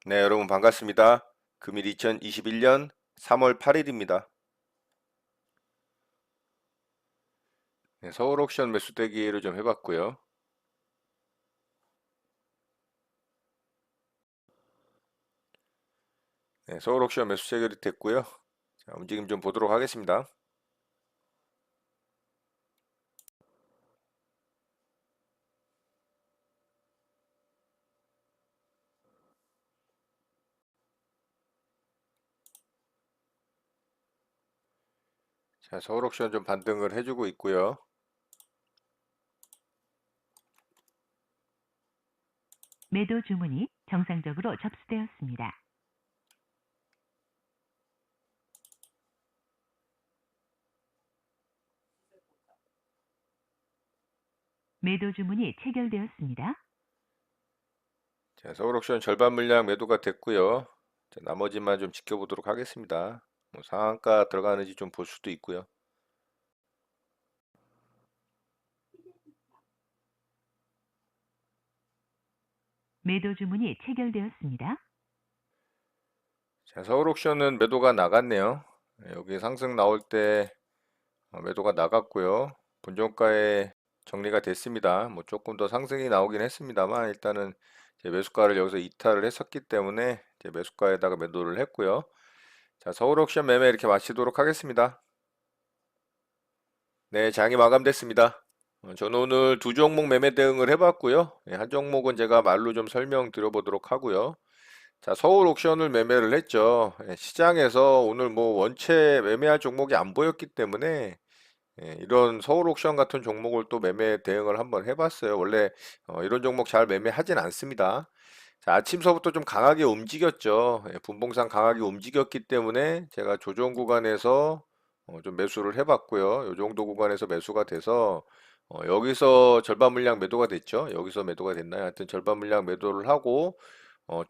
네, 여러분 반갑습니다. 금일 2021년 3월 8일입니다. 네, 서울 옥션 매수 대기를 좀 해봤고요. 네, 서울 옥션 매수 체결이 됐고요. 자, 움직임 좀 보도록 하겠습니다. 자, 서울 옥션 좀 반등을 해주고 있고요. 매도 주문이 정상적으로 접수되었습니다. 매도 주문이 체결되었습니다. 자, 서울 옥션 절반 물량 매도가 됐고요. 자, 나머지만 좀 지켜보도록 하겠습니다. 뭐 상한가 들어가는지 좀 볼 수도 있고요. 매도 주문이 체결되었습니다. 자, 서울 옥션은 매도가 나갔네요. 네, 여기 상승 나올 때 매도가 나갔고요. 본종가에 정리가 됐습니다. 뭐 조금 더 상승이 나오긴 했습니다만 일단은 이제 매수가를 여기서 이탈을 했었기 때문에 이제 매수가에다가 매도를 했고요. 자, 서울 옥션 매매 이렇게 마치도록 하겠습니다. 네, 장이 마감됐습니다. 저는 오늘 두 종목 매매 대응을 해봤고요. 한 종목은 제가 말로 좀 설명드려보도록 하고요. 자, 서울 옥션을 매매를 했죠. 시장에서 오늘 뭐 원체 매매할 종목이 안 보였기 때문에 이런 서울 옥션 같은 종목을 또 매매 대응을 한번 해봤어요. 원래 이런 종목 잘 매매하진 않습니다. 자, 아침서부터 좀 강하게 움직였죠. 분봉상 강하게 움직였기 때문에 제가 조정 구간에서 좀 매수를 해봤고요. 이 정도 구간에서 매수가 돼서 여기서 절반 물량 매도가 됐죠. 여기서 매도가 됐나요? 하여튼 절반 물량 매도를 하고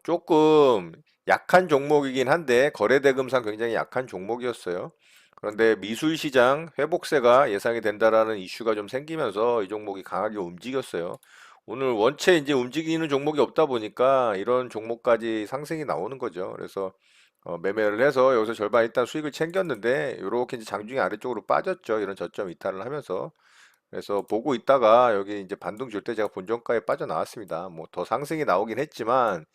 조금 약한 종목이긴 한데 거래대금상 굉장히 약한 종목이었어요. 그런데 미술시장 회복세가 예상이 된다라는 이슈가 좀 생기면서 이 종목이 강하게 움직였어요. 오늘 원체 이제 움직이는 종목이 없다 보니까 이런 종목까지 상승이 나오는 거죠. 그래서 매매를 해서 여기서 절반 일단 수익을 챙겼는데 이렇게 이제 장중에 아래쪽으로 빠졌죠. 이런 저점 이탈을 하면서. 그래서 보고 있다가 여기 이제 반등 줄 때 제가 본전가에 빠져나왔습니다. 뭐 더 상승이 나오긴 했지만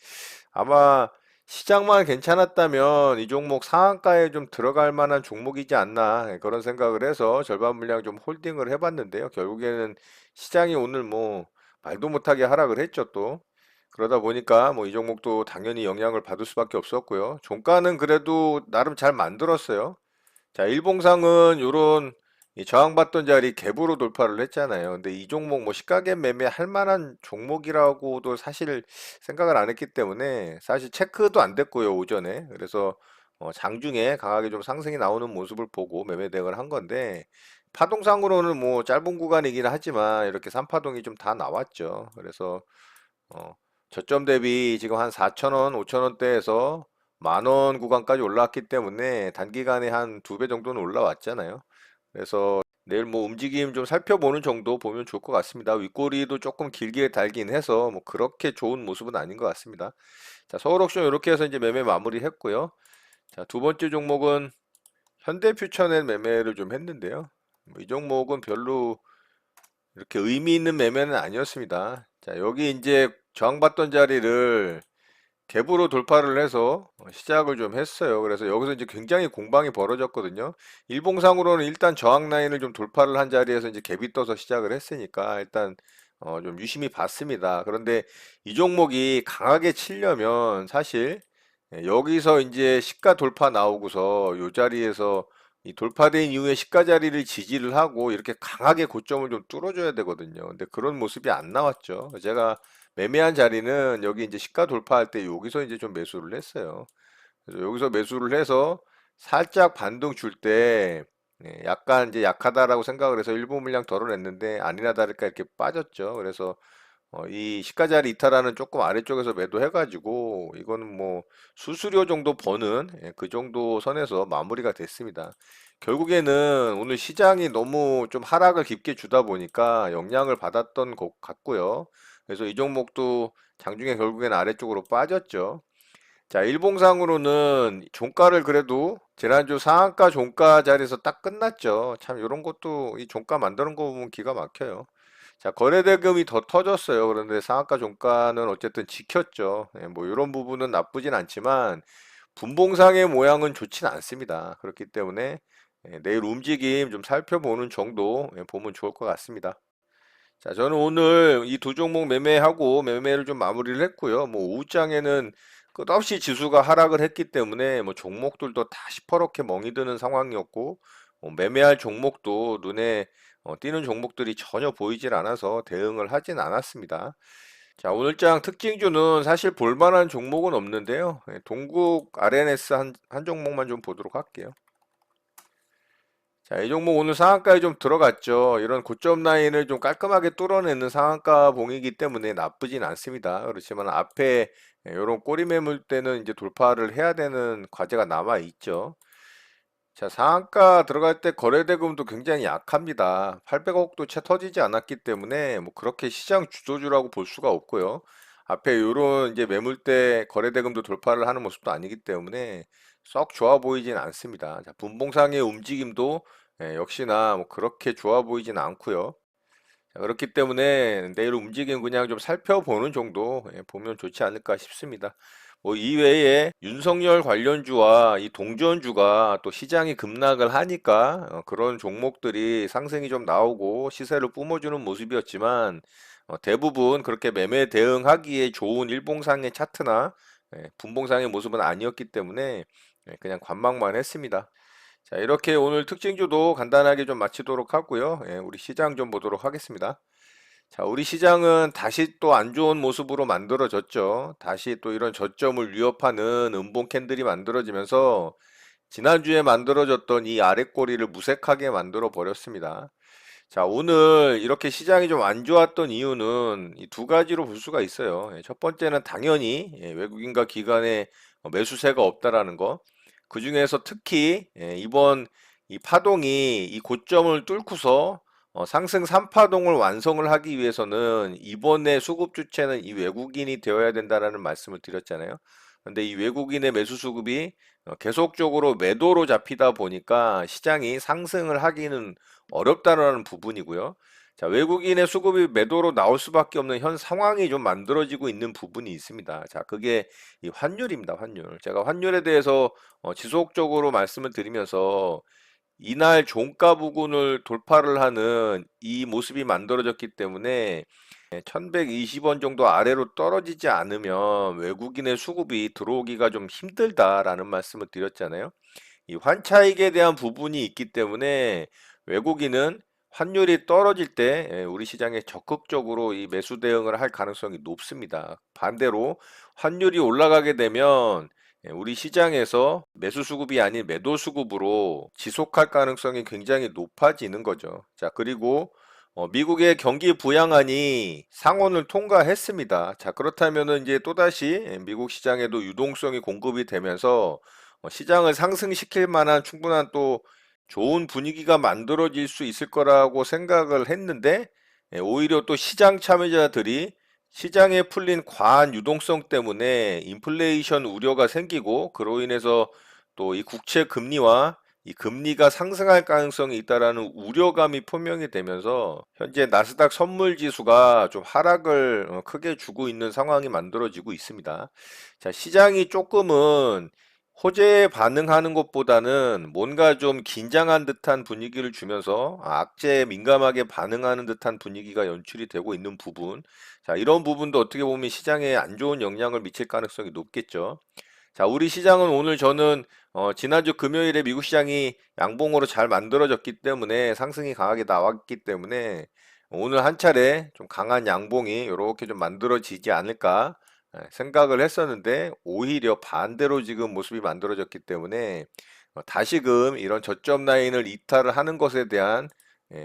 아마 시장만 괜찮았다면 이 종목 상한가에 좀 들어갈 만한 종목이지 않나 그런 생각을 해서 절반 물량 좀 홀딩을 해봤는데요. 결국에는 시장이 오늘 뭐 말도 못하게 하락을 했죠 또. 그러다 보니까 뭐 이 종목도 당연히 영향을 받을 수밖에 없었고요. 종가는 그래도 나름 잘 만들었어요. 자, 일봉상은 요런 이 저항받던 자리 갭으로 돌파를 했잖아요. 근데 이 종목 뭐 시가갭 매매할 만한 종목이라고도 사실 생각을 안 했기 때문에 사실 체크도 안 됐고요, 오전에. 그래서 장중에 강하게 좀 상승이 나오는 모습을 보고 매매 대응을 한 건데 파동상으로는 뭐 짧은 구간이긴 하지만 이렇게 3파동이 좀 다 나왔죠. 그래서 어, 저점 대비 지금 한 4,000원, 5,000원대에서 만원 구간까지 올라왔기 때문에 단기간에 한 두 배 정도는 올라왔잖아요. 그래서 내일 뭐 움직임 좀 살펴보는 정도 보면 좋을 것 같습니다. 윗꼬리도 조금 길게 달긴 해서 뭐 그렇게 좋은 모습은 아닌 것 같습니다. 자, 서울옥션 이렇게 해서 이제 매매 마무리 했고요. 자, 두 번째 종목은 현대퓨처넷 매매를 좀 했는데요. 뭐이 종목은 별로 이렇게 의미 있는 매매는 아니었습니다. 자, 여기 이제 저항받던 자리를 갭으로 돌파를 해서 시작을 좀 했어요. 그래서 여기서 이제 굉장히 공방이 벌어졌거든요. 일봉상으로는 일단 저항 라인을 좀 돌파를 한 자리에서 이제 갭이 떠서 시작을 했으니까 일단 좀 유심히 봤습니다. 그런데 이 종목이 강하게 치려면 사실 여기서 이제 시가 돌파 나오고서 이 자리에서 이 돌파된 이후에 시가 자리를 지지를 하고 이렇게 강하게 고점을 좀 뚫어줘야 되거든요. 근데 그런 모습이 안 나왔죠. 제가 매매한 자리는 여기 이제 시가 돌파할 때 여기서 이제 좀 매수를 했어요. 그래서 여기서 매수를 해서 살짝 반등 줄 때 약간 이제 약하다라고 생각을 해서 일부 물량 덜어냈는데 아니나 다를까 이렇게 빠졌죠. 그래서 이 시가자리 이탈하는 조금 아래쪽에서 매도해가지고 이거는 뭐 수수료 정도 버는 그 정도 선에서 마무리가 됐습니다. 결국에는 오늘 시장이 너무 좀 하락을 깊게 주다 보니까 영향을 받았던 것 같고요. 그래서 이 종목도 장중에 결국에는 아래쪽으로 빠졌죠. 자, 일봉상으로는 종가를 그래도 지난주 상한가 종가 자리에서 딱 끝났죠. 참 이런 것도 이 종가 만드는 거 보면 기가 막혀요. 자, 거래대금이 더 터졌어요. 그런데 상한가 종가는 어쨌든 지켰죠. 예, 뭐 이런 부분은 나쁘진 않지만 분봉상의 모양은 좋진 않습니다. 그렇기 때문에 내일 움직임 좀 살펴보는 정도 보면 좋을 것 같습니다. 자, 저는 오늘 이 두 종목 매매하고 매매를 좀 마무리를 했고요. 뭐 오후장에는 끝없이 지수가 하락을 했기 때문에 뭐 종목들도 다 시퍼렇게 멍이 드는 상황이었고 매매할 종목도 눈에 띄는 종목들이 전혀 보이질 않아서 대응을 하진 않았습니다. 자, 오늘장 특징주는 사실 볼만한 종목은 없는데요. 동국 RNS 한 종목만 좀 보도록 할게요. 자, 이 종목 오늘 상한가에 좀 들어갔죠. 이런 고점 라인을 좀 깔끔하게 뚫어내는 상한가 봉이기 때문에 나쁘진 않습니다. 그렇지만 앞에 이런 꼬리 매물 때는 이제 돌파를 해야 되는 과제가 남아 있죠. 자, 상한가 들어갈 때 거래대금도 굉장히 약합니다. 800억도 채 터지지 않았기 때문에 뭐 그렇게 시장 주도주라고 볼 수가 없고요. 앞에 이런 이제 매물대 거래대금도 돌파를 하는 모습도 아니기 때문에 썩 좋아 보이진 않습니다. 자, 분봉상의 움직임도 역시나 뭐 그렇게 좋아 보이진 않고요. 자, 그렇기 때문에 내일 움직임 그냥 좀 살펴보는 정도 보면 좋지 않을까 싶습니다. 뭐 이외에 윤석열 관련주와 이 동전주가 또 시장이 급락을 하니까 그런 종목들이 상승이 좀 나오고 시세를 뿜어주는 모습이었지만 대부분 그렇게 매매 대응하기에 좋은 일봉상의 차트나 분봉상의 모습은 아니었기 때문에 그냥 관망만 했습니다. 자, 이렇게 오늘 특징주도 간단하게 좀 마치도록 하고요. 우리 시장 좀 보도록 하겠습니다. 자, 우리 시장은 다시 또 안 좋은 모습으로 만들어졌죠. 다시 또 이런 저점을 위협하는 음봉 캔들이 만들어지면서 지난주에 만들어졌던 이 아랫꼬리를 무색하게 만들어 버렸습니다. 자, 오늘 이렇게 시장이 좀 안 좋았던 이유는 이 두 가지로 볼 수가 있어요. 첫 번째는 당연히 외국인과 기관의 매수세가 없다라는 거. 그 중에서 특히 이번 이 파동이 이 고점을 뚫고서 상승 3파동을 완성을 하기 위해서는 이번에 수급 주체는 이 외국인이 되어야 된다라는 말씀을 드렸잖아요. 근데 이 외국인의 매수 수급이 계속적으로 매도로 잡히다 보니까 시장이 상승을 하기는 어렵다라는 부분이고요. 자, 외국인의 수급이 매도로 나올 수밖에 없는 현 상황이 좀 만들어지고 있는 부분이 있습니다. 자, 그게 이 환율입니다, 환율. 제가 환율에 대해서 지속적으로 말씀을 드리면서 이날 종가 부근을 돌파를 하는 이 모습이 만들어졌기 때문에 1120원 정도 아래로 떨어지지 않으면 외국인의 수급이 들어오기가 좀 힘들다라는 말씀을 드렸잖아요. 이 환차익에 대한 부분이 있기 때문에 외국인은 환율이 떨어질 때 우리 시장에 적극적으로 이 매수 대응을 할 가능성이 높습니다. 반대로 환율이 올라가게 되면 우리 시장에서 매수 수급이 아닌 매도 수급으로 지속할 가능성이 굉장히 높아지는 거죠. 자, 그리고 미국의 경기 부양안이 상원을 통과했습니다. 자, 그렇다면은 이제 또다시 미국 시장에도 유동성이 공급이 되면서 시장을 상승시킬 만한 충분한 또 좋은 분위기가 만들어질 수 있을 거라고 생각을 했는데 오히려 또 시장 참여자들이 시장에 풀린 과한 유동성 때문에 인플레이션 우려가 생기고 그로 인해서 또 이 국채 금리와 이 금리가 상승할 가능성이 있다라는 우려감이 표명이 되면서 현재 나스닥 선물 지수가 좀 하락을 크게 주고 있는 상황이 만들어지고 있습니다. 자, 시장이 조금은 호재에 반응하는 것보다는 뭔가 좀 긴장한 듯한 분위기를 주면서 악재에 민감하게 반응하는 듯한 분위기가 연출이 되고 있는 부분. 자, 이런 부분도 어떻게 보면 시장에 안 좋은 영향을 미칠 가능성이 높겠죠. 자, 우리 시장은 오늘 저는 지난주 금요일에 미국 시장이 양봉으로 잘 만들어졌기 때문에 상승이 강하게 나왔기 때문에 오늘 한 차례 좀 강한 양봉이 이렇게 좀 만들어지지 않을까 생각을 했었는데 오히려 반대로 지금 모습이 만들어졌기 때문에 다시금 이런 저점 라인을 이탈을 하는 것에 대한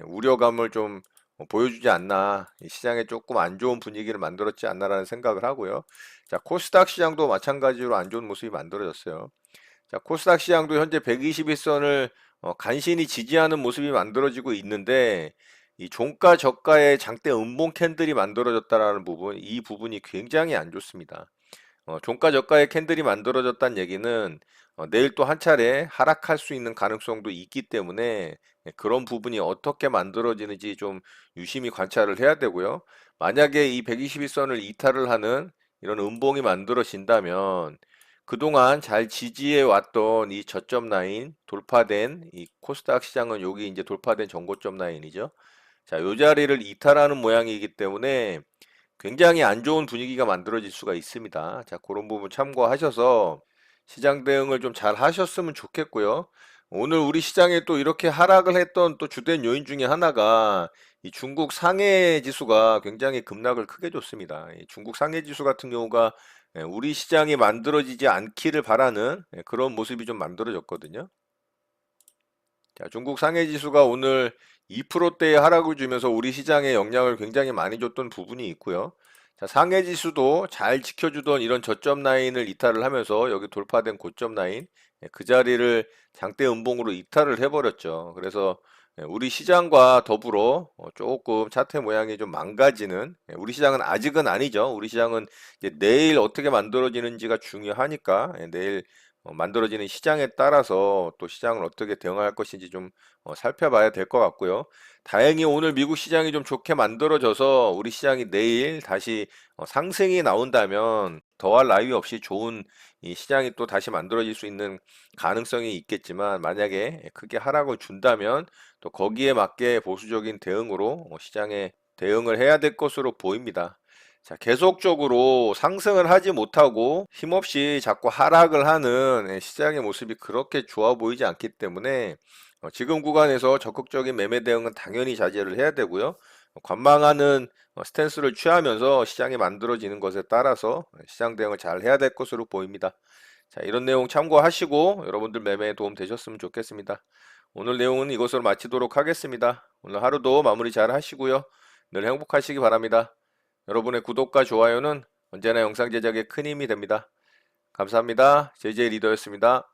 우려감을 좀 보여주지 않나 이 시장에 조금 안 좋은 분위기를 만들었지 않나라는 생각을 하고요. 자, 코스닥 시장도 마찬가지로 안 좋은 모습이 만들어졌어요. 자, 코스닥 시장도 현재 121선을 간신히 지지하는 모습이 만들어지고 있는데 이 종가 저가의 장대 음봉 캔들이 만들어졌다라는 부분, 이 부분이 굉장히 안 좋습니다. 종가 저가의 캔들이 만들어졌다는 얘기는 내일 또 한 차례 하락할 수 있는 가능성도 있기 때문에 그런 부분이 어떻게 만들어지는지 좀 유심히 관찰을 해야 되고요. 만약에 이 121선을 이탈을 하는 이런 음봉이 만들어진다면 그동안 잘 지지해 왔던 이 저점 라인 돌파된 이 코스닥 시장은 여기 이제 돌파된 전고점 라인이죠. 자, 요 자리를 이탈하는 모양이기 때문에 굉장히 안 좋은 분위기가 만들어질 수가 있습니다. 자, 그런 부분 참고하셔서 시장 대응을 좀 잘 하셨으면 좋겠고요. 오늘 우리 시장에 또 이렇게 하락을 했던 또 주된 요인 중에 하나가 이 중국 상해 지수가 굉장히 급락을 크게 줬습니다. 이 중국 상해 지수 같은 경우가 우리 시장이 만들어지지 않기를 바라는 그런 모습이 좀 만들어졌거든요. 자, 중국 상해 지수가 오늘 2%대의 하락을 주면서 우리 시장에 영향을 굉장히 많이 줬던 부분이 있고요. 자, 상해 지수도 잘 지켜주던 이런 저점 라인을 이탈을 하면서 여기 돌파된 고점 라인, 그 자리를 장대 음봉으로 이탈을 해버렸죠. 그래서 우리 시장과 더불어 조금 차트 모양이 좀 망가지는, 우리 시장은 아직은 아니죠. 우리 시장은 이제 내일 어떻게 만들어지는지가 중요하니까 내일 만들어지는 시장에 따라서 또 시장을 어떻게 대응할 것인지 좀 살펴봐야 될 것 같고요. 다행히 오늘 미국 시장이 좀 좋게 만들어져서 우리 시장이 내일 다시 상승이 나온다면 더할 나위 없이 좋은 이 시장이 또 다시 만들어질 수 있는 가능성이 있겠지만 만약에 크게 하락을 준다면 또 거기에 맞게 보수적인 대응으로 시장에 대응을 해야 될 것으로 보입니다. 자, 계속적으로 상승을 하지 못하고 힘없이 자꾸 하락을 하는 시장의 모습이 그렇게 좋아 보이지 않기 때문에 지금 구간에서 적극적인 매매 대응은 당연히 자제를 해야 되고요. 관망하는 스탠스를 취하면서 시장이 만들어지는 것에 따라서 시장 대응을 잘 해야 될 것으로 보입니다. 자, 이런 내용 참고하시고 여러분들 매매에 도움 되셨으면 좋겠습니다. 오늘 내용은 이것으로 마치도록 하겠습니다. 오늘 하루도 마무리 잘 하시고요. 늘 행복하시기 바랍니다. 여러분의 구독과 좋아요는 언제나 영상 제작에 큰 힘이 됩니다. 감사합니다. JJ 리더였습니다.